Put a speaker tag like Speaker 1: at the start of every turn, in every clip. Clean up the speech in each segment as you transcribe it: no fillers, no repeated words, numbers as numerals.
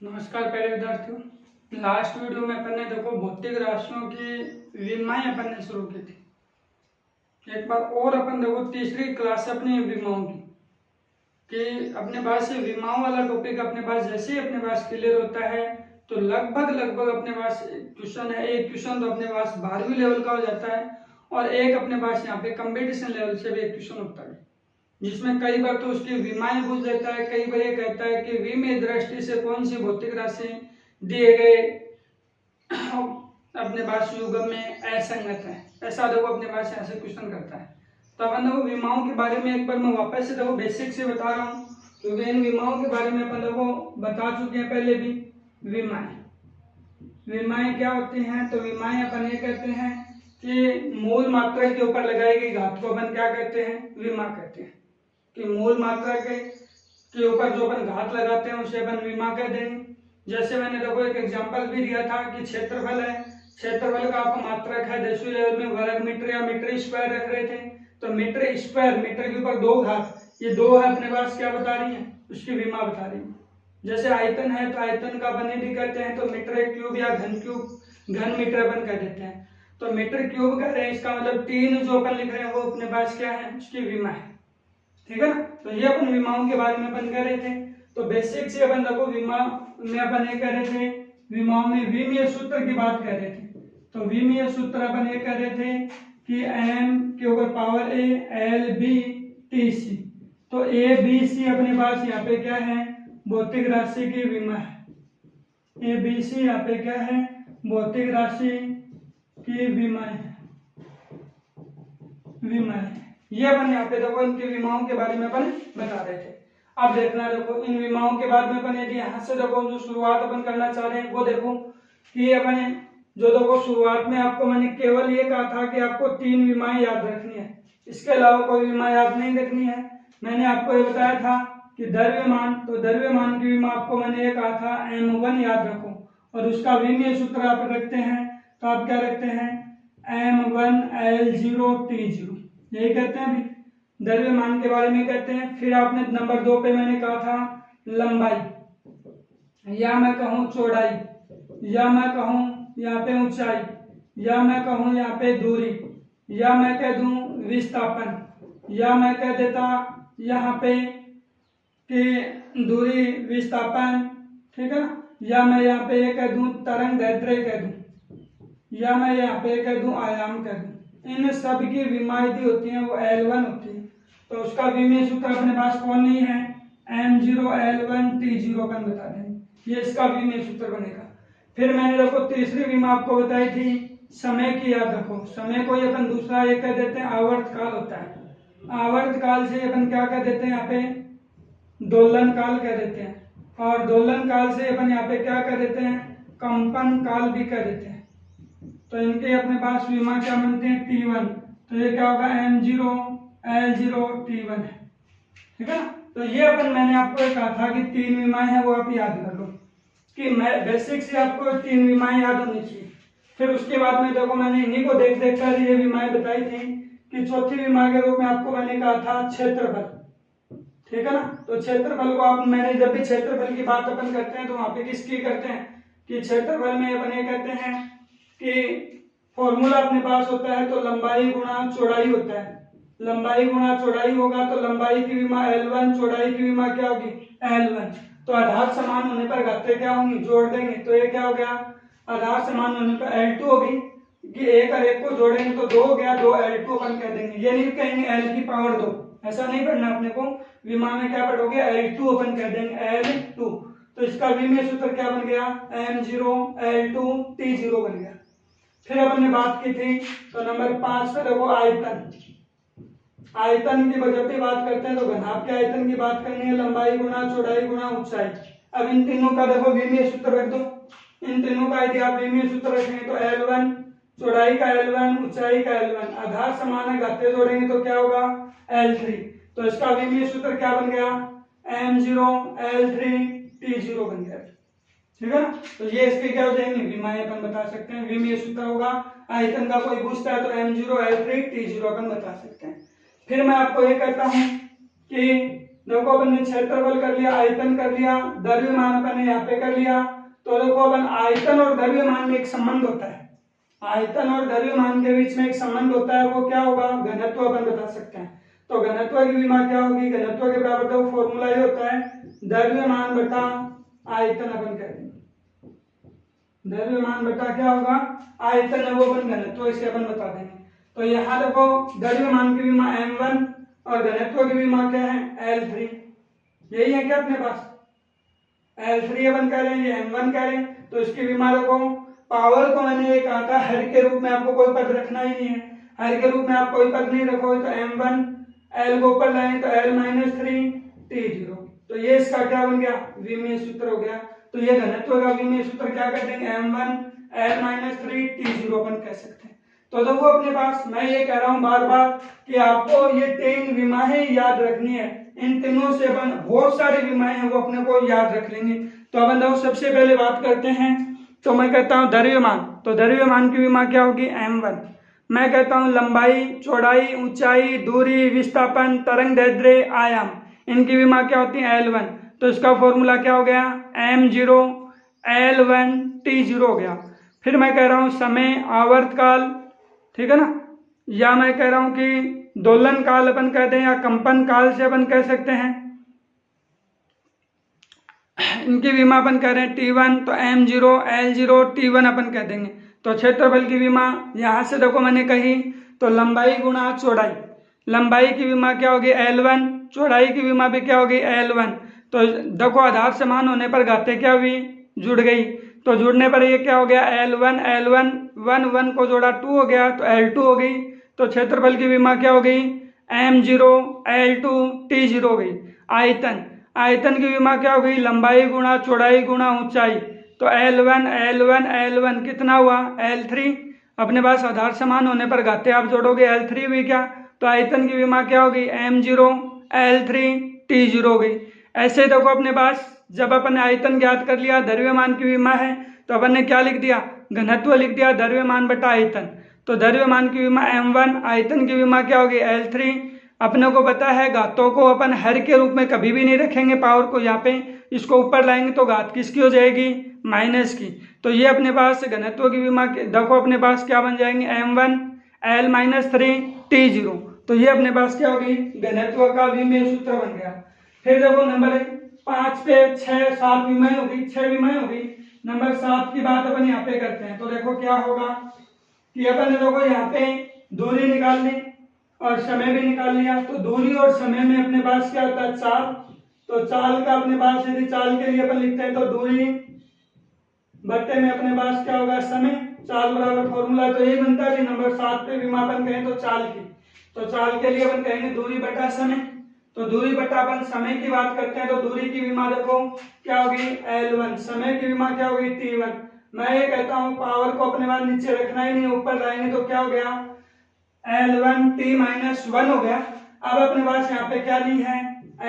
Speaker 1: नमस्कार प्यारे विद्यार्थियों। लास्ट वीडियो में अपन ने देखो भौतिक राशियों की विमाएं अपन ने शुरू की थी। एक बार और अपन देखो तीसरी क्लास अपनी विमाओं की कि अपने पास ये विमाओं वाला टॉपिक अपने पास जैसे ही अपने पास क्लियर होता है तो लगभग अपने पास क्वेश्चन है। एक क्वेश्चन तो अपने पास 12वीं लेवल का हो जाता है और एक अपने पास यहाँ पे कंपटीशन लेवल से भी एक क्वेश्चन होता है, जिसमें कई बार तो उसकी विमाएं पूछ देता है, कई बार ये कहता है कि विमीय दृष्टि से कौन सी भौतिक राशि दिए गए अपने पास युग्म में असंगत है। ऐसा देखो अपने पास यहाँ से क्वेश्चन करता है। तो अपन देखो विमाओं के बारे में एक बार मैं वापस से देखो बेसिक से बता रहा हूँ, क्योंकि इन विमाओं के बारे में अपन देखो बता चुके हैं पहले भी। विमाएं क्या होती हैं? तो विमाएं अपन ये कहते हैं कि मूल मात्रा के ऊपर लगाई गई घात को अपन क्या कहते हैं? विमा कहते हैं। कि मूल मात्रा के ऊपर जो अपन घात लगाते हैं उसे अपन विमा कह देंगे। जैसे मैंने देखो एक एग्जांपल भी दिया था कि क्षेत्रफल है, क्षेत्रफल का आप मात्रक है 10वीं लेवल में वर्ग मीटर या मीटर स्क्वायर रख रहे थे, तो मीटर स्क्वायर, मीटर के ऊपर 2 घात, ये 2 है अपने पास क्या बता रही है? उसकी विमा बता रही है। जैसे आयतन है तो आयतन का अपन भी कहते हैं तो मीटर क्यूब या घन क्यूब, घन मीटर अपन कह देते हैं। तो मीटर क्यूब कह रहे हैं, इसका मतलब 3 जो अपन लिख रहे हैं वो अपने पास क्या है? उसकी विमा है। ठीक है ना? तो ये अपन विमाओं के बारे में अपन कह रहे थे। तो बेसिक से अपन देखो विमा में अपन ये कह रहे थे, विमाओं में विमीय सूत्र की बात कर रहे थे। तो विमीय सूत्र अपन ये कह रहे थे कि m के ऊपर power a l b t c। तो a b c अपने पास यहाँ पे क्या है? भौतिक राशि की विमा है। a b c यहाँ पे क्या है? भौतिक राशि की विमा है। ये अपन यहाँ पे देखो इनकी विमाओं के बारे में अपन बता रहे थे। अब देखना, देखो इन विमाओं के बाद में अपन यदि यहाँ से देखो जो शुरुआत अपन करना चाह रहे हैं वो देखो कि अपन जो देखो शुरुआत में आपको मैंने केवल ये कहा था कि आपको 3 विमाएं याद रखनी है, इसके अलावा कोई विमा याद नहीं रखनी है। मैंने आपको ये बताया था कि द्रव्यमान, तो द्रव्यमान की विमा आपको मैंने ये कहा था m1 याद रखो, और उसका विमीय सूत्र आप रखते हैं तो आप क्या रखते हैं? m1 l0 t0, यही कहते हैं अभी द्रव्यमान के बारे में कहते हैं। फिर आपने नंबर 2 पे मैंने कहा था लंबाई, या मैं कहूँ चौड़ाई, या मैं कहूँ यहाँ पे ऊंचाई, या मैं कहूँ यहाँ पे दूरी, या मैं कह दूं विस्थापन, या मैं कह देता यहाँ पे कि दूरी विस्थापन, ठीक है ना? या मैं यहाँ पे ये कह दूं तरंग दैर्ध्य कह दूं, या मैं यहाँ पे कह दूं आयाम कह दूं। इन सब की विमा यदि होती है वो L1 होती है। तो उसका विमीय सूत्र अपने पास कौन नहीं है? m0 l1 t0 अपन बता देंगे, ये इसका विमीय सूत्र बनेगा। फिर मैंने देखो तीसरी विमा आपको बताई थी समय की, याद रखो। समय को ही अपन दूसरा ये कह देते हैं आवर्त काल होता है। आवर्त काल से अपन क्या कह देते हैं? यहाँ पे दोलन काल कह देते हैं, और दोलन काल से अपन यहाँ पे क्या कह देते हैं? कंपन काल भी कह देते हैं। तो इनके अपने पास विमा क्या बनते हैं? T1। तो ये क्या होगा? m0 l0 T1 है। ठीक है ना? तो ये अपन मैंने आपको ये कहा था कि 3 विमाएं हैं वो आप याद कर लो, कि मैं बेसिक से आपको 3 विमाएं याद होनी चाहिए। फिर उसके बाद में देखो मैंने इन्हीं को देख देख कर ये विमाएं बताई थी कि चौथी विमा के रूप में आपको मैंने कहा था क्षेत्रफल। ठीक है ना? तो क्षेत्रफल को आप, मैंने जब भी क्षेत्रफल की बात अपन करते हैं तो वहां पे किसकी करते हैं? कि क्षेत्रफल में अपन ये कहते हैं कि फॉर्मूला अपने पास होता है तो लंबाई गुणा चौड़ाई होता है। लंबाई गुणा चौड़ाई होगा तो लंबाई की विमा L1, चौड़ाई की विमा क्या होगी? L1। तो आधार समान होने पर घातें क्या होंगी? जोड़ देंगे, तो ये क्या हो गया? आधार समान होने पर L2 होगी, कि 1 और 1 को जोड़ेंगे तो 2 हो गया, 2 L2 अपन कह देंगे। ये नहीं कहेंगे L की पावर 2, ऐसा नहीं पढ़ना अपने को। विमा में क्या पढ़ोगे? L2 अपन कह देंगे, L2। तो इसका विमीय सूत्र क्या बन गया? m0 l2 t0 बन गया। फिर अपन ने बात की थी तो नंबर 5 पे देखो आयतन। आयतन की जब भी बात करते हैं तो घनाभ के आयतन की बात करनी है, लंबाई गुणा चौड़ाई गुणा ऊंचाई। अब इन तीनों का देखो विमीय सूत्र रख दो। इन तीनों का यदि आप विमीय सूत्र रखेंगे तो L1, चौड़ाई का L1, ऊंचाई का L1, आधार समान है, घातें जोड़ेंगे तो क्या होगा? L3। तो इसका विमीय सूत्र क्या बन गया? m0 l3 t0 बन गया। ठीक है ना? तो ये इसके क्या हो जाएंगे? विमाएं अपन बता सकते हैं। विमीय सूत्र होगा, आयतन का कोई पूछता है तो m0 l3 t0 अपन बता सकते हैं। फिर मैं आपको ये कहता हूं कि देखो अपन ने क्षेत्रफल कर लिया, आयतन कर लिया, द्रव्यमान अपन ने यहाँ पे कर लिया। तो देखो अपन आयतन और द्रव्यमान में एक संबंध होता है, आयतन और द्रव्यमान के बीच में एक संबंध होता है, वो क्या होगा, घनत्व अपन बता सकते हैं। तो घनत्व की विमा क्या होगी, घनत्व के बराबर तो फॉर्मूला ये होता है द्रव्यमान बटा आयतन अपन कह देंगे, द्रव्यमान बटा क्या होगा, आयतन है वो अपन घनत्व इसे अपन बता देंगे। तो यहाँ देखो द्रव्यमान की विमा m1 और घनत्व की विमा क्या है L3, यही है क्या अपने पास, L3 अपन कह रहे हैं, ये m1 कह रहे हैं। तो इसकी विमा देखो, पावर को मैंने ये कहा था हर के रूप में आपको कोई पद रखना ही नहीं है, हर के रूप में आप कोई पद नहीं रखोगे तो m1 L को ऊपर लाएं तो L-3 T0। तो ये इसका क्या बन गया, विमीय सूत्र हो गया। तो ये घनत्व का विमीय सूत्र क्या कर देंगे, m1 L-3 T0 अपन कह सकते हैं। तो देखो अपने पास मैं ये कह रहा हूं बार बार कि आपको ये 3 विमाएं याद रखनी है, इन तीनों से अपन बहुत सारी विमाएं हैं वो अपने को याद रख लेंगे। तो अपन देखो सबसे पहले बात करते हैं, तो मैं कहता हूं द्रव्यमान, तो द्रव्यमान की विमा क्या होगी m1। मैं कहता हूं लंबाई, चौड़ाई, ऊंचाई, दूरी, विस्थापन, तरंगदैर्ध्य, आयाम, इनकी विमा क्या होती है L1। तो इसका फॉर्मूला क्या हो गया, m0 L1 T0 हो गया। फिर मैं कह रहा हूं समय, आवर्तकाल, ठीक है ना, या मैं कह रहा हूं कि दोलन काल अपन कहते हैं या कंपन काल से अपन कह सकते हैं, इनकी विमा अपन कह रहे हैं T1। तो m0 L0 T1 अपन कह देंगे। तो क्षेत्रफल की विमा यहां से देखो मैंने कही, तो लंबाई गुणा चौड़ाई, लंबाई की विमा क्या होगी L1, चौड़ाई की विमा भी क्या होगी L1। तो देखो आधार समान होने पर घातें क्या हुई, जुड़ गई। तो जुड़ने पर ये क्या हो गया L1 L1 1 1 को जोड़ा 2 हो गया, तो L2 हो गई। तो क्षेत्रफल की विमा क्या हो गई m0 L2 T0 हो गई। आयतन, आयतन की विमा क्या हो गई, लंबाई गुणा चौड़ाई गुणा ऊंचाई। तो L1 L1 L1 कितना हुआ L3। अपने पास आधार समान होने पर घाते आप जोड़ोगे L3 हुई क्या, तो आयतन की विमा क्या होगी m0 L3 T0 हो गई। ऐसे देखो अपने पास जब अपन ने आयतन ज्ञात कर लिया, द्रव्यमान की विमा है, तो अपन ने क्या लिख दिया, घनत्व लिख दिया, द्रव्यमान बटा आयतन। तो द्रव्यमान की विमा m1, आयतन की विमा क्या होगी L3। अपने को पता है घातों को अपन हर के रूप में कभी भी नहीं रखेंगे, पावर को यहाँ पे इसको ऊपर लाएंगे तो घात किसकी हो जाएगी, माइनस की। तो ये अपने पास घनत्व की विमा देखो अपने पास क्या बन जाएंगे m1 L-3 T0। तो ये अपने पास क्या होगी, घनत्व का विमीय सूत्र बन गया। फिर देखो नंबर 5 पे 6 7 विमाएं होगी, 6 विमाएं होगी। नंबर 7 की बात अपन यहाँ पे करते हैं। तो देखो क्या होगा कि अपन ने देखो यहाँ पे दूरी निकाल ली और समय भी निकाल लिया। तो दूरी और समय में अपने पास क्या होता है, चाल। तो चाल का अपने पास यदि चाल के लिए अपन लिखते हैं तो दूरी बट्टे में अपने पास क्या होगा, समय। चाल बराबर फॉर्मूला तो यही बनता है। नंबर 7 पे विमापन कहें तो चाल की, तो चाल के लिए अपन कहेंगे दूरी बटा समय। तो दूरी बटा अपन समय की बात करते हैं, तो दूरी की विमा देखो क्या होगी L1, समय की विमा क्या होगी T1। मैं ये कहता हूं पावर को अपने पास नीचे रखना ही नहीं, ऊपर लाएंगे तो क्या हो गया L1 T-1 हो गया। अब अपने पास यहाँ पे क्या नहीं है,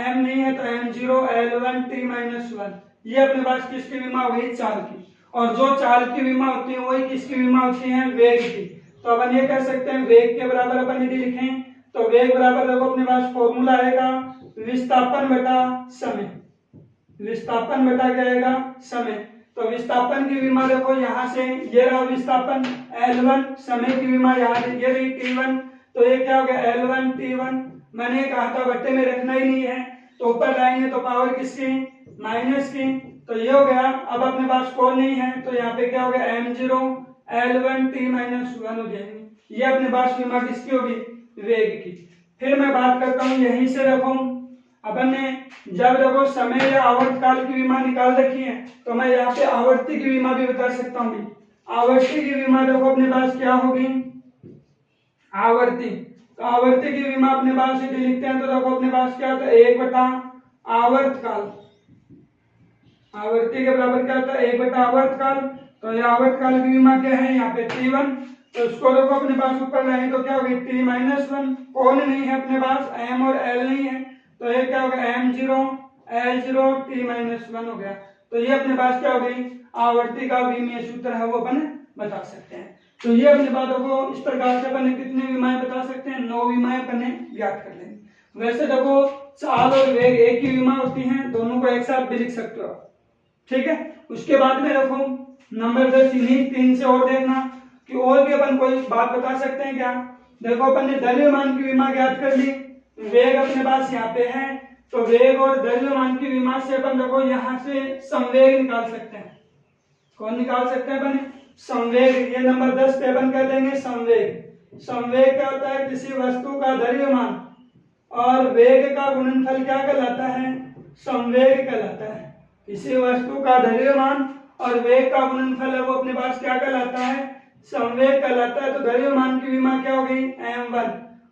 Speaker 1: m नहीं है, तो m0 L1 T-1। ये अपने पास किसकी विमा हुई, चाल की। और जो चाल की विमा होती है वही किसकी विमा होती है, वेग की। तो अपन ये कह सकते हैं वेग के बराबर अपन यदि लिखें तो वेग बराबर देखो अपने पास फॉर्मूला आएगा विस्थापन बटा समय, विस्थापन बटा क्या आएगा, समय। तो विस्थापन की विमा देखो यहाँ से ये रहा विस्थापन L1, समय की विमा यहाँ ये रही T1। तो ये क्या हो गया L1 T1। मैंने कहा था बट्टे में रखना ही नहीं है, तो ऊपर लाएंगे तो पावर किसकी, माइनस की। तो ये हो गया। अब अपने पास कोण नहीं है तो यहाँ पे क्या हो गया m0 L1 T-1 हो जाएगी। ये अपने पास विमा किसकी होगी, वेग की। फिर मैं बात करता हूँ यहीं से देखो अपन ने जब देखो समय या आवर्तकाल की विमा निकाल रखी है, तो मैं यहाँ पे आवर्ती की विमा भी बता सकता हूँ। आवर्ती की विमा देखो अपने पास क्या होगी, आवर्ती। तो आवर्ती की विमा अपने पास यदि लिखते हैं तो देखो अपने पास क्या होता है 1 बटा आवर्तकाल। आवर्ती के बराबर क्या होता है 1 बटा आवर्तकाल। तो ये आवर्तकाल की विमा क्या है यहाँ पे T1। तो इसको देखो अपने पास ऊपर लाएंगे तो क्या होगी T-1। कोण नहीं है अपने पास, m और l नहीं है, तो ये क्या होगा m0 L0 T-1 हो गया। तो ये अपने पास क्या हो गई, आवर्ती का विमीय सूत्र है वो अपन बता सकते हैं। तो ये अपने बातों को इस प्रकार से अपन कितने विमाएं बता सकते हैं, 9 विमाएं अपन ज्ञात कर लेंगे। वैसे देखो चाल और वेग एक वेग की विमा होती हैं, दोनों को एक साथ भी लिख सकते हो, ठीक है। उसके बाद में रखो नंबर 10, इन्हीं 3 से और देखना कि और भी अपन कोई बात बता सकते हैं क्या। देखो अपन ने द्रव्यमान की विमा ज्ञात कर ली, वेग अपने पास यहाँ पे है, तो वेग और द्रव्यमान की विमा से अपन देखो यहाँ से संवेग निकाल सकते हैं। कौन निकाल सकते हैं अपन? संवेग। ये नंबर 10 पे अपन कर देंगे संवेग। संवेग क्या होता है? किसी वस्तु का द्रव्यमान और वेग का गुणनफल क्या कहलाता है? संवेग कहलाता है। किसी वस्तु का द्रव्यमान और वेग का गुणनफल है वो अपने पास क्या कहलाता है? संवेग कहलाता है। तो द्रव्यमान की विमा क्या हो गई? m1,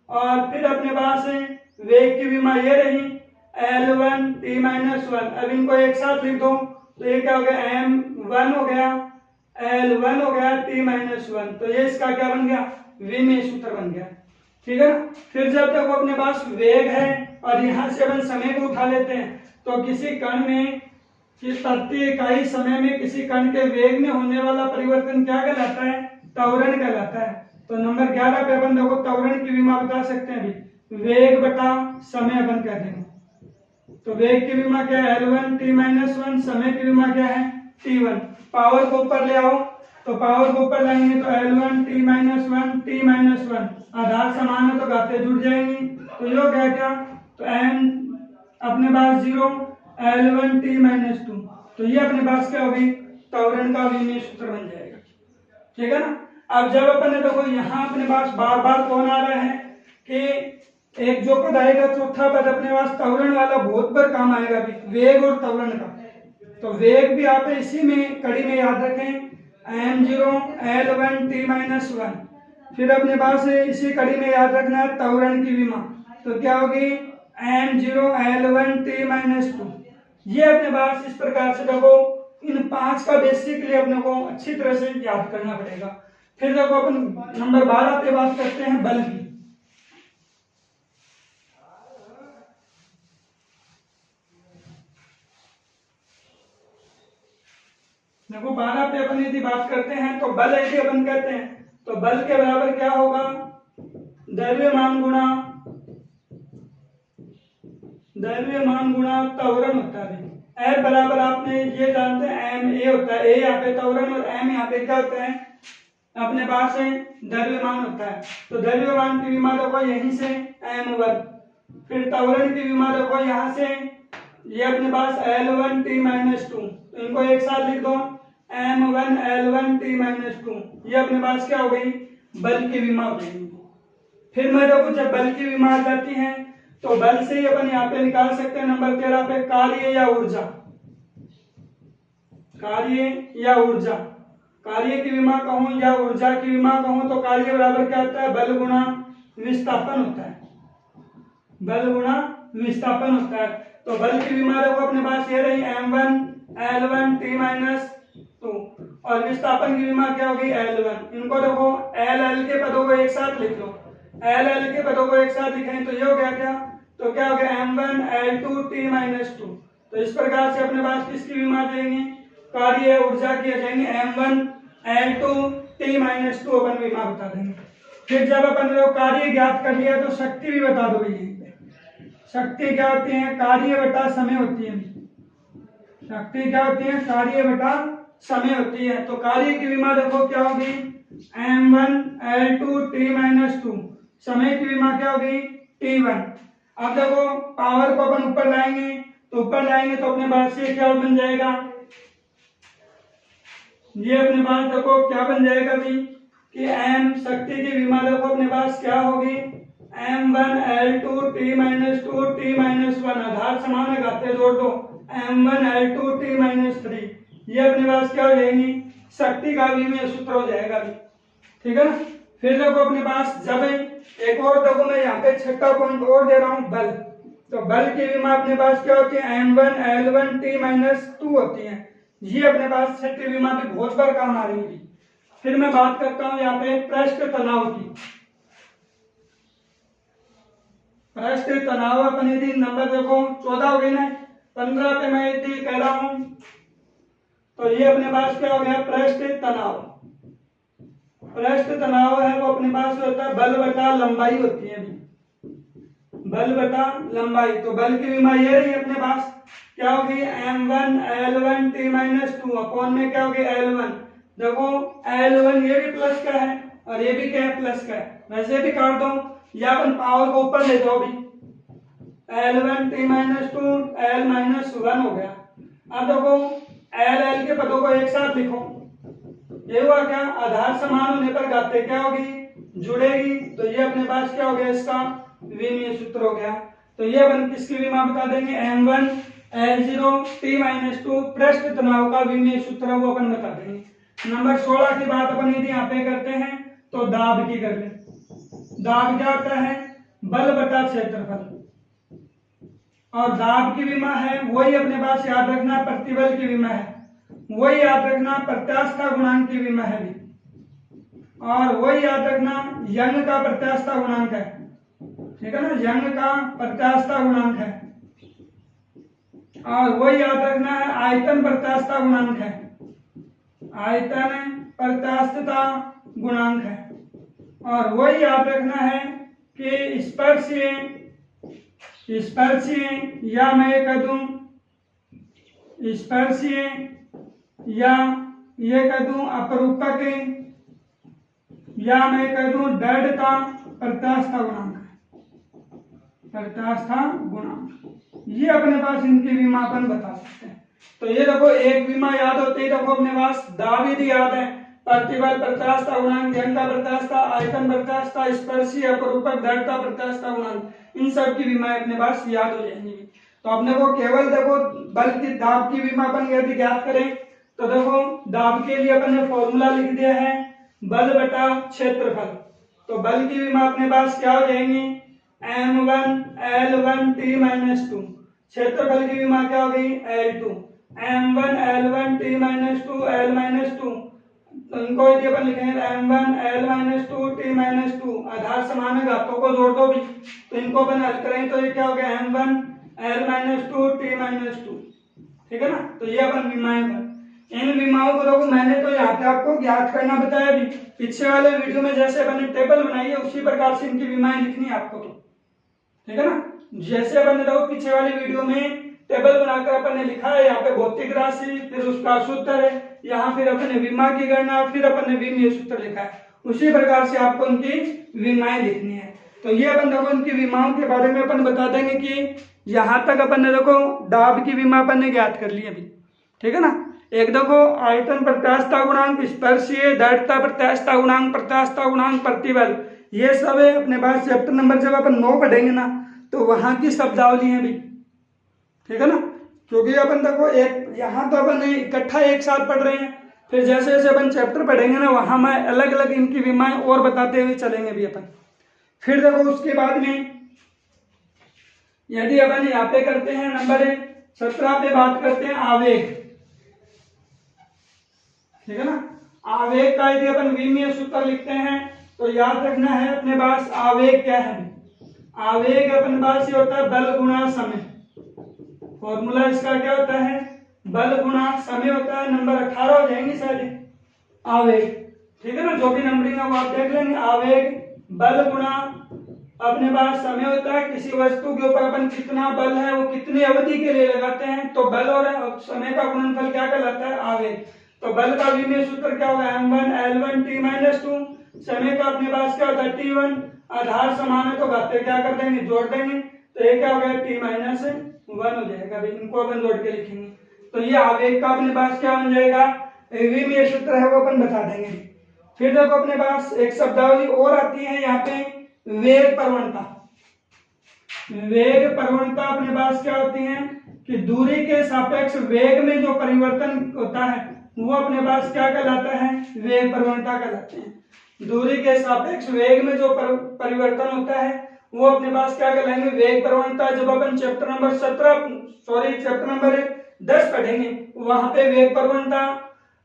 Speaker 1: और फिर अपने पास है वेग की विमा ये रही L1 t-1। अब इनको एक साथ लिख दो तो ये क्या हो गया? m1 हो गया, L1 हो गया, t-1। तो ये इसका क्या बन गया? विमेय सूत्र बन गया, ठीक है ना। फिर जब तक अपने पास वेग है और यहाँ से अपन समय को उठा लेते हैं, तो किसी कण में तत्व इकाई समय में किसी कण के वेग में होने वाला परिवर्तन क्या कहलाता है? त्वरण कहलाता है। तो नंबर 11 पे अपन देखो त्वरण की विमा बता सकते हैं अभी, वेग बटा समय अपन कह देंगे। तो वेग की विमा क्या है? L1 t-1। समय की विमा क्या है? t1। पावर को ऊपर ले आओ, तो पावर को ऊपर लाएंगे तो L1 t-1 आधार समान है तो घातें जुड़ जाएंगी, तो ये हो गया क्या? तो m अपने पास 0, L1 t-2। तो ये अपने पास क्या होगी? त्वरण का विमेय सूत्र बन जाएगा, ठीक है ना। अब जब अपन ने देखो यहाँ अपने पास बार बार कौन आ रहा है कि एक जो पद आएगा चौथा पद अपने पास त्वरण वाला बहुत बार काम आएगा भी, वेग और त्वरण का। तो वेग भी आप इसी में कड़ी में याद रखें, m0 L1 t-1। फिर अपने पास इसी कड़ी में याद रखना है त्वरण की विमा, तो क्या होगी? m0 L1 t-2। ये अपने पास इस प्रकार से देखो इन 5 का बेसिकली अपने को अच्छी तरह से याद करना पड़ेगा। फिर देखो अपन नंबर 12 पे बात करते हैं बल की। देखो 12 पे अपन यदि बात करते हैं तो बल यदि अपन कहते हैं तो बल के बराबर क्या होगा? द्रव्यमान गुणा त्वरण होता है। F बराबर आपने ये जानते हैं m a होता है, a यहाँ पे त्वरण और m यहाँ पे क्या होता है? अपने पास है द्रव्यमान होता है। तो द्रव्यमान की विमा देखो यहीं से m1, फिर त्वरण की विमा देखो यहाँ से ये अपने पास L1 t-2। तो इनको एक साथ लिख दो m1 L1 t-2। ये अपने पास क्या हो गई? बल की विमा हो गई। फिर मैं देखो जब बल की विमा आ जाती है तो बल से ही अपन यहाँ पे निकाल सकते हैं नंबर 13 पे कार्य या ऊर्जा। कार्य या ऊर्जा, कार्य की विमा कहूं या ऊर्जा की विमा कहूं तो कार्य बराबर क्या होता है? बल गुणा विस्थापन होता है, बल गुणा विस्थापन होता है। तो बल की विमा देखो अपने पास ये रही m1 L1 t-2, और विस्थापन की विमा क्या होगी? L1। इनको देखो L के पदों को एक साथ लिख लो, L के पदों को एक साथ लिखें तो ये हो गया क्या? तो क्या हो गया? m1 L2 t-2। तो इस प्रकार से अपने पास किसकी विमा जाएंगे? कार्य ऊर्जा की आ जाएंगे m1 L2 t-2 अपन विमा बता देंगे। फिर जब अपन ने कार्य ज्ञात कर लिया तो शक्ति भी बता दो। यहीं पे शक्ति क्या होती है? कार्य बटा समय होती है। शक्ति क्या होती है? कार्य बटा समय होती है। तो कार्य की विमा देखो क्या होगी? m1 L2 t-2। समय की विमा क्या होगी? t1। अब देखो पावर को अपन ऊपर लाएंगे तो अपने पास से क्या बन जाएगा? ये अपने पास देखो क्या बन जाएगा भी कि m शक्ति की विमा देखो अपने पास क्या होगी? m1 L2 t-1 आधार समान है, घातें जोड़ दो m1 L2 t-3। ये अपने पास क्या हो जाएगी? शक्ति का विमेय सूत्र हो जाएगा भी, ठीक है ना। फिर देखो अपने पास जब एक और देखो मैं यहाँ पे छठा पॉइंट और दे रहा हूँ बल। तो बल की विमा अपने पास क्या होती है? m1 L1 t-2 होती है। ये अपने पास छठी विमा भी बहुत बार काम आ रही है। फिर मैं बात करता हूँ यहाँ पे पृष्ठ तनाव की। पृष्ठ तनाव अपन यदि नंबर देखो 14 हो गई ना, 15 पे मैं यदि कह रहा हूँ तो ये अपने पास क्या हो गया? पृष्ठ तनाव। पृष्ठ तनाव है वो अपने पास होता है बल बटा लंबाई होती है। बल बटा लंबाई। तो बल की विमा ये रही अपने पास, क्या होगी m1 L1 t minus 2 upon में क्या होगी L1। देखो L1 ये भी प्लस का है और ये भी क्या है प्लस का है, वैसे भी काट दो या अपन पावर को ऊपर ले जाओ भी, L1 t minus 2 L minus 1 हो गया। अब देखो L के पदों को एक साथ लिखो, ये हुआ क्या, आधार समान होने पर घाते क्या होगी, जुड़ेगी। तो ये अपने पास क्या हो गया, इसका विमीय सूत्र हो गया। तो ये अपन किसकी विमा बता देंगे, m1 L0 t माइनस 2 पृष्ठ तनाव का विमीय सूत्र वो अपन बता देंगे। नंबर 16 की बात अपन यदि यहाँ पे करते हैं तो दाब की कर ले। दाब क्या होता है, बल बटा क्षेत्रफल, और दाब की विमा है वही अपने पास याद रखना, प्रतिबल की विमा है वही याद रखना, प्रत्यास्थता गुणांक की विमा है भी, और वही याद रखना यंग का प्रत्यास्थता गुणांक है, ठीक है ना, यंग का प्रत्यास्थता गुणांक है, और वही याद रखना है आयतन प्रत्यास्थता गुणांक है, आयतन प्रत्यास्थता गुणांक है, और वही याद रखना है कि स्पर्शीय या मैं कह दूं स्पर्शीय या ये कह दूं अपरूपक या मैं कह दूं दृढ़ता प्रत्यास्थता गुणांक, प्रत्यास्थता गुणांक, ये अपने पास इनकी विमा अपन बता सकते हैं। तो ये देखो एक विमा याद होती है, देखो अपने पास दाब यदि याद है, प्रतिबल प्रत्यास्थता गुणांक, यंग का प्रत्यास्थता, आयतन प्रत्यास्थता, स्पर्शीय अपरूपक दृढ़ता प्रत्यास्थता गुणांक, इन सब की विमा अपने पास याद हो जाएंगी। तो अपने को केवल देखो बल की दाब की विमा अपन यदि ज्ञात करें तो देखो दाब के लिए अपन ने फॉर्मूला लिख दिया है बल बटा क्षेत्रफल। तो बल की विमा अपने पास क्या हो जाएंगी, m1 L1 t माइनस 2, क्षेत्रफल की विमा क्या हो गई L2, m1 L1 t minus 2 L minus 2। तो इनको यदि अपन लिखेंगे m1 L minus 2 t minus 2, आधार समान है घातों को जोड़ दो भी, तो इनको अपन हल करें तो ये क्या हो गया m1 L minus 2 t minus 2, ठीक है ना। तो ये अपन विमाएं पर, इन विमाओं को देखो मैंने तो यहाँ पे आपको ज्ञात करना बताया भी, पीछे वाले वीडियो में जैसे अपन ने टेबल बनाई है उसी प्रकार से इनकी विमाएं लिखनी है आपको, तो ठीक है ना। जैसे अपन ने देखो पीछे वाली वीडियो में टेबल बनाकर अपन ने लिखा है, यहाँ पे भौतिक राशि फिर उसका सूत्र है, यहाँ फिर अपन ने विमा की गणना फिर अपन ने विमीय सूत्र लिखा है, उसी प्रकार से आपको उनकी विमाएं लिखनी है। तो ये अपन देखो इनकी विमाओं के बारे में अपन बता देंगे कि यहाँ तक अपन ने देखो दाब की विमा अपन ने ज्ञात कर ली अभी, ठीक है ना। एक देखो आयतन प्रत्यास्थता गुणांक, स्पर्शीय दृढ़ता प्रत्यास्थता गुणांक, प्रत्यास्थता गुणांक, प्रतिबल, ये सब है अपने पास चैप्टर नंबर जब अपन 9 पढ़ेंगे ना तो वहां की शब्दावली है भी, ठीक है ना। क्योंकि अपन देखो एक यहाँ तो अपन इकट्ठा एक साथ पढ़ रहे हैं, फिर जैसे जैसे अपन चैप्टर पढ़ेंगे ना वहां मैं अलग अलग इनकी विमाएं और बताते हुए चलेंगे भी अपन। फिर देखो उसके बाद में यदि अपन यहाँ पे करते हैं नंबर 17 पे बात करते हैं आवेग, ठीक है ना। आवेग का यदि अपन विमीय सूत्र लिखते हैं तो याद रखना है अपने पास आवेग क्या है, आवेग अपने पास ये होता है बल गुणा समय, फॉर्मूला इसका क्या होता है, बल गुणा समय होता है। नंबर 18 हो जाएंगे शायद आवेग, ठीक है ना, जो भी नंबरिंग है वो आप देख लेंगे। आवेग बल गुणा अपने पास समय होता है, किसी वस्तु के ऊपर अपन कितना बल है वो कितनी अवधि के लिए लगाते हैं, तो बल और समय का गुणनफल क्या कहलाता है, आवेग। तो बल का विमीय सूत्र क्या होगा, m1 L1 t माइनस 2, समय का अपने पास क्या होता है t1, आधार समान है तो घाते क्या कर देंगे, जोड़ देंगे, तो ये क्या हो गया t माइनस 1 हो जाएगा, इनको अपन जोड़ के लिखेंगे। तो ये आवेग का अपने पास क्या बन जाएगा, विमीय सूत्र है वो अपन बता देंगे। फिर देखो अपने पास एक शब्दावली और आती है यहाँ पे, वेग प्रवणता। वेग प्रवणता अपने पास क्या होती है कि दूरी के सापेक्ष वेग में जो परिवर्तन होता है वो अपने पास क्या कहलाता है, वेग प्रवणता कहलाते हैं। दूरी के सापेक्ष वेग में जो परिवर्तन होता है वो अपने पास क्या कहलाएंगे, वेग प्रवणता। जब अपन चैप्टर नंबर 10 पढ़ेंगे वहां पे वेग प्रवणता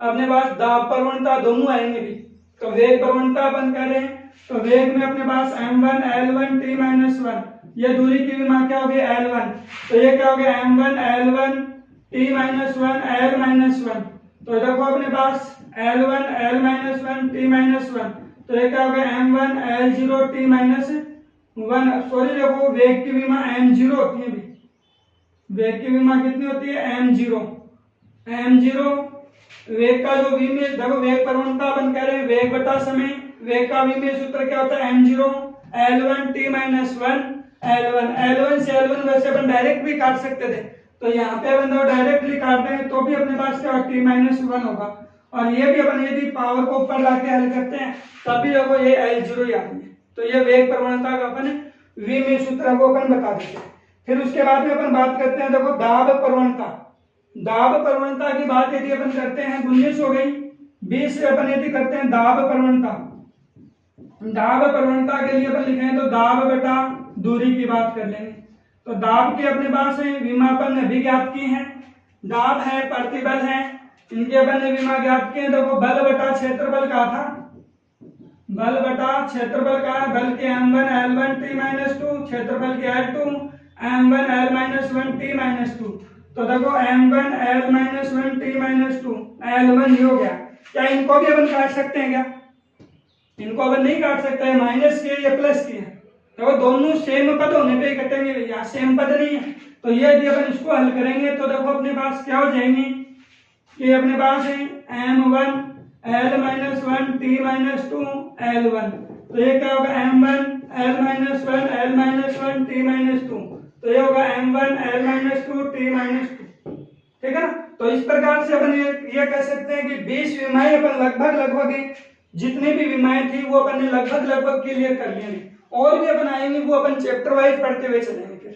Speaker 1: अपने पास दाब प्रवणता दोनों आएंगे भी। तो वेग प्रवणता अपन कह रहे हैं तो वेग में अपने पास m1 L1 t माइनस 1, ये दूरी की विमा क्या होगी L1, तो ये क्या हो गया m1 L1 t minus 1 L minus 1। तो देखो अपने पास L1 L minus 1 t minus 1, तो ये क्या हो गया m1 L0 t minus sorry देखो वेग की विमा m0 होती है भी, वेग की विमा कितनी होती है m0। वेग का जो विमेय, देखो वेग प्रवणता अपन कह रहे हैं वेग बटा समय, वेग का विमेय सूत्र क्या होता है m0 l1 t minus 1 l1 से l1 वैसे अपन डायरेक्ट भी काट सकते थे, तो यहाँ पे अपन डायरेक्टली काट देंगे तो भी अपने पास क्या t माइनस 1 होगा। और ये भी अपन यदि पावर को ऊपर लाके हल करते हैं तभी देखो ये l0 ही आती है। तो ये वेग प्रवणता का अपन विमेय सूत्र वो अपन बता देते हैं। फिर उसके बाद में अपन बात करते हैं देखो दाब प्रवणता। दाब प्रवणता की बात यदि अपन करते हैं 19 हो गई, 20 से अपन यदि करते हैं दाब प्रवणता। दाब प्रवणता के लिए अपन लिखें तो दाब बटा दूरी की बात कर लेंगे। तो दाब के अपने पास है विमा अपन ने भी ज्ञात की है, दाब है प्रतिबल है, इनके अपन ने विमा ज्ञात किए। देखो बल बटा क्षेत्रफल का था, बल बटा क्षेत्रफल का है, बल के m1 l1 t माइनस 2, क्षेत्रफल के l2 m1 l minus 1 t minus 2। तो देखो m1 l minus 1 t minus 2 l1 ही हो गया। क्या इनको भी अपन काट सकते हैं क्या? इनको अपन नहीं काट सकते हैं, माइनस के या प्लस के। देखो दोनों सेम पद होने पे कटेंगे, यहाँ सेम पद नहीं है। तो ये यदि अपन इसको हल करेंगे तो देखो अपने पास क्या हो जाएंगे कि अपने पास है m1 l minus 1 t minus 2 l1। तो ये क्या होगा m1 l minus 1 l minus 1 t minus 2। तो ये होगा m1 l minus 2 t minus 2। ठीक है ना। तो इस प्रकार से अपन ये कह सकते हैं कि 20 विमाएं अपन लगभग जितनी भी विमाएं थी वो अपन ने लगभग क्लियर कर लिए। और भी अपन आएंगे वो अपन चैप्टर वाइज पढ़ते हुए चलेंगे फिर।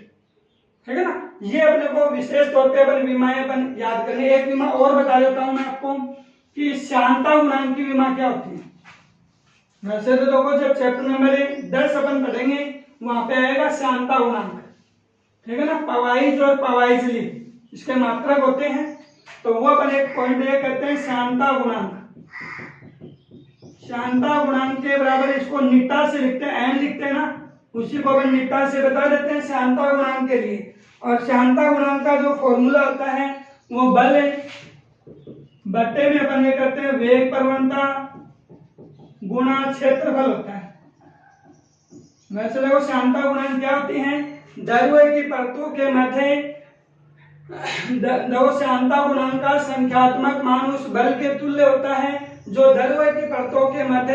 Speaker 1: ठीक है ना। ये अपने को विशेष तौर पे अपन विमाएं अपन याद करनी। एक विमा और बता देता हूं मैं आपको कि श्यानता गुणांक की विमा क्या होती है। वैसे तो देखो जब चैप्टर नंबर 10 अपन पढ़ेंगे वहां पे आएगा श्यानता गुणांक। ठीक है ना। पवाइज और पवाइजली इसके मात्रक होते हैं, तो वो अपन एक पॉइंट ये कहते हैं श्यानता गुणांक। श्यानता गुणांक के बराबर इसको नीटा से लिखते हैं, एन लिखते हैं ना, उसी को अपन नीटा से बता देते हैं श्यानता गुणांक के लिए। और श्यानता गुणांक का जो फॉर्मूला होता है वो बल बट्टे में अपन ये करते हैं वेग प्रवणता गुणा क्षेत्रफल होता है। वैसे देखो श्यानता गुणांक क्या होती है, द्रव्य की परतों के मध्य देखो श्यानता गुणांक का संख्यात्मक मान उस बल के तुल्य होता है जो द्रव्य की परतों के मध्य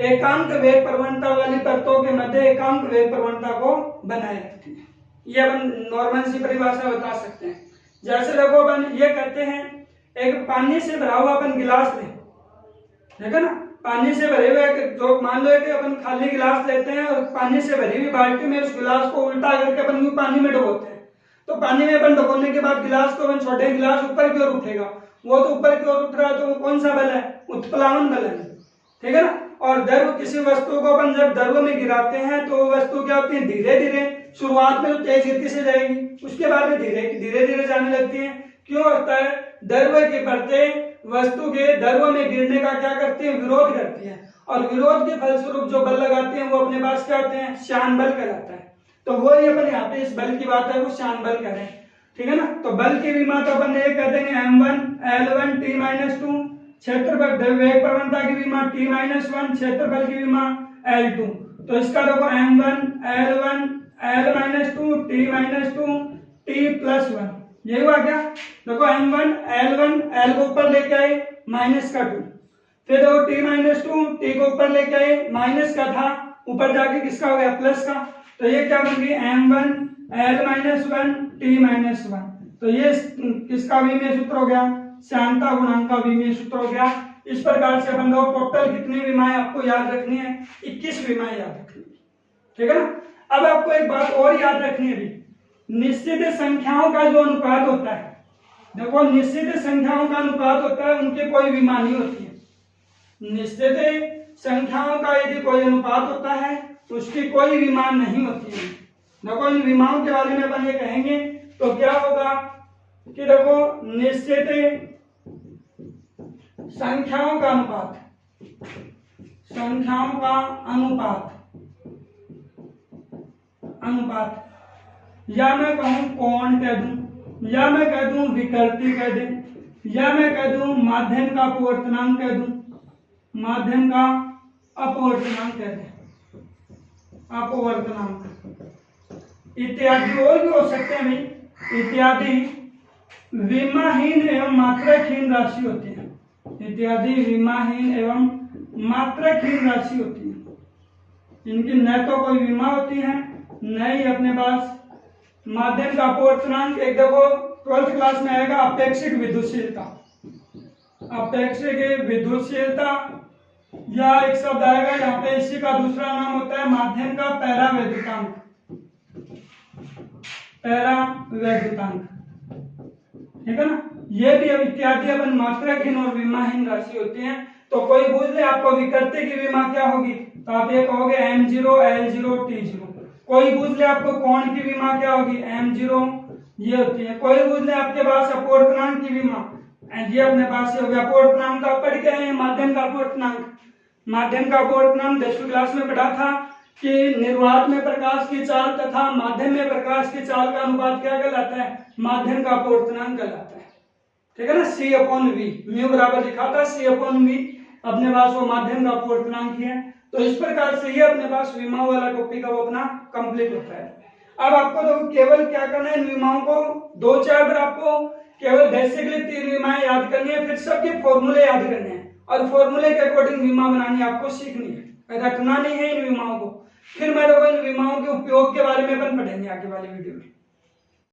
Speaker 1: एकांक वेग प्रवणता वाली परतों के मध्य एकांक वेग प्रवणता को बनाए रखती है। ये अपन नॉर्मल सी परिभाषा बता सकते हैं। जैसे देखो अपन ये कहते हैं एक पानी से भरा हुआ अपन गिलास ले, ठीक है ना। पानी से भरे हुए जो मान लो कि अपन खाली गिलास लेते हैं और पानी से भरी हुई बाल्टी में उस गिलास को उल्टा करके अपन पानी में डुबोते हैं। तो पानी में अपन डुबोने के बाद गिलास को अपन छोटे गिलास ऊपर की ओर उठेगा, वो तो ऊपर की ओर उठ रहा है, तो वो कौन सा बल है, उत्प्लावन बल है। ठीक है ना। और द्रव किसी वस्तु को अपन जब द्रव में गिराते हैं तो वो वस्तु क्या होती है, धीरे धीरे शुरुआत में तो तेज गति से जाएगी, उसके बाद में धीरे धीरे जाने लगती है। क्यों होता है, द्रव की परतें वस्तु के द्रव में गिरने का क्या करती है, विरोध करती है। और विरोध के फलस्वरूप जो बल लगाते हैं वो अपने पास क्या होते हैं, श्यान बल कहलाता है। तो वो ही अपन यहाँ पे इस बल की बात है वो श्यान बल कह रहे हैं। ठीक है ना। तो बल की विमा तो अपन ये कह देंगे m1 l1 t माइनस 2, क्षेत्रफल वेग प्रवणता की विमा t माइनस 1, क्षेत्रफल की विमा l2। तो इसका देखो m1 l1 l minus 2 t minus 2 t plus 1, ये हुआ क्या। देखो m1 l1 l को ऊपर लेके आए माइनस का 2, फिर देखो t माइनस 2 t को ऊपर लेके आए माइनस का था, ऊपर जाके किसका हो गया, प्लस का। तो ये क्या बन गई m1 l minus 1 t minus 1। तो ये किसका विमेय सूत्र हो गया, श्यानता गुणांक का विमेय सूत्र हो गया। इस प्रकार से अपन लोग टोटल कितनी विमाएं आपको याद रखनी है, 21 विमाएं याद रखनी है। ठीक है ना। अब आपको एक बात और याद रखनी है, निश्चित संख्याओं का जो अनुपात होता है, देखो निश्चित संख्याओं का अनुपात होता है, उनकी कोई विमा नहीं होती है। निश्चित संख्याओं का यदि कोई अनुपात होता है तो उसकी कोई विमा नहीं होती है। देखो इन विमाओं के बारे में अपन ये कहेंगे तो क्या होगा कि देखो निश्चित संख्याओं का अनुपात, संख्याओं का अनुपात या मैं कहूं कोण कह दूं, या मैं कह दूं विकृति कह दें, या मैं कह दूं माध्यम का अपवर्तनांक कह दूं, माध्यम का अपवर्तनांक कह दें। अपवर्तनांक इत्यादि और भी हो सकते हैं भाई। इत्यादि विमाहीन एवं मात्रकहीन राशि होती है। इत्यादि विमाहीन एवं मात्रकहीन राशि होती है। इनकी न तो कोई विमा होती है, न ही अपने पास माध्यम का अपवर्तनांक। एक देखो 12th क्लास में आएगा अपेक्षिक विद्युतशीलता। अपेक्षिक विद्युतशीलता या एक शब्द आएगा यहाँ पे, इसी का दूसरा नाम होता है माध्यम का पैरावैद्युतांक। पैरावैद्युतांक, ठीक है ना। ये भी अब इत्यादि अपन मात्रकहीन और विमाहीन राशि होती हैं। तो कोई पूछ ले आपको विकृति की विमा क्या होगी, तो आप ये कहोगे M0 L0 T0। कोई पूछ ले आपको कोण की विमा क्या होगी, M0 ये होती है। कोई पूछ ले आपके पास अपवर्तनांक की विमा, ये अपने पास हो गया। अपवर्तनांक आप पढ़ के आए हैं, माध्यम का अपवर्तनांक। माध्यम का अपवर्तनांक 10वीं क्लास में पढ़ा था कि निर्वात में प्रकाश की चाल तथा माध्यम में प्रकाश की चाल का अनुपात क्या कहलाता है, माध्यम का अपवर्तनांक कहलाता है, ठीक है ना। C/V म्यू बराबर लिखा था C/V, अपने पास वो माध्यम का अपवर्तनांक ही है। तो इस प्रकार से ये अपने पास विमाओं वाला टॉपिक अब अपना कंप्लीट होता है। अब आपको तो केवल क्या करना है, इन विमाओं को 2-4 बार आपको केवल बेसिकली 3 विमाएं याद करनी है, फिर सबके फॉर्मूले याद करने हैं और फॉर्मूले के अकॉर्डिंग विमा बनानी आपको सीखनी है, रटना नहीं है इन विमाओं को। फिर मैं इन विमाओं के उपयोग के बारे में अपन पढ़ेंगे आगे वाली वीडियो में।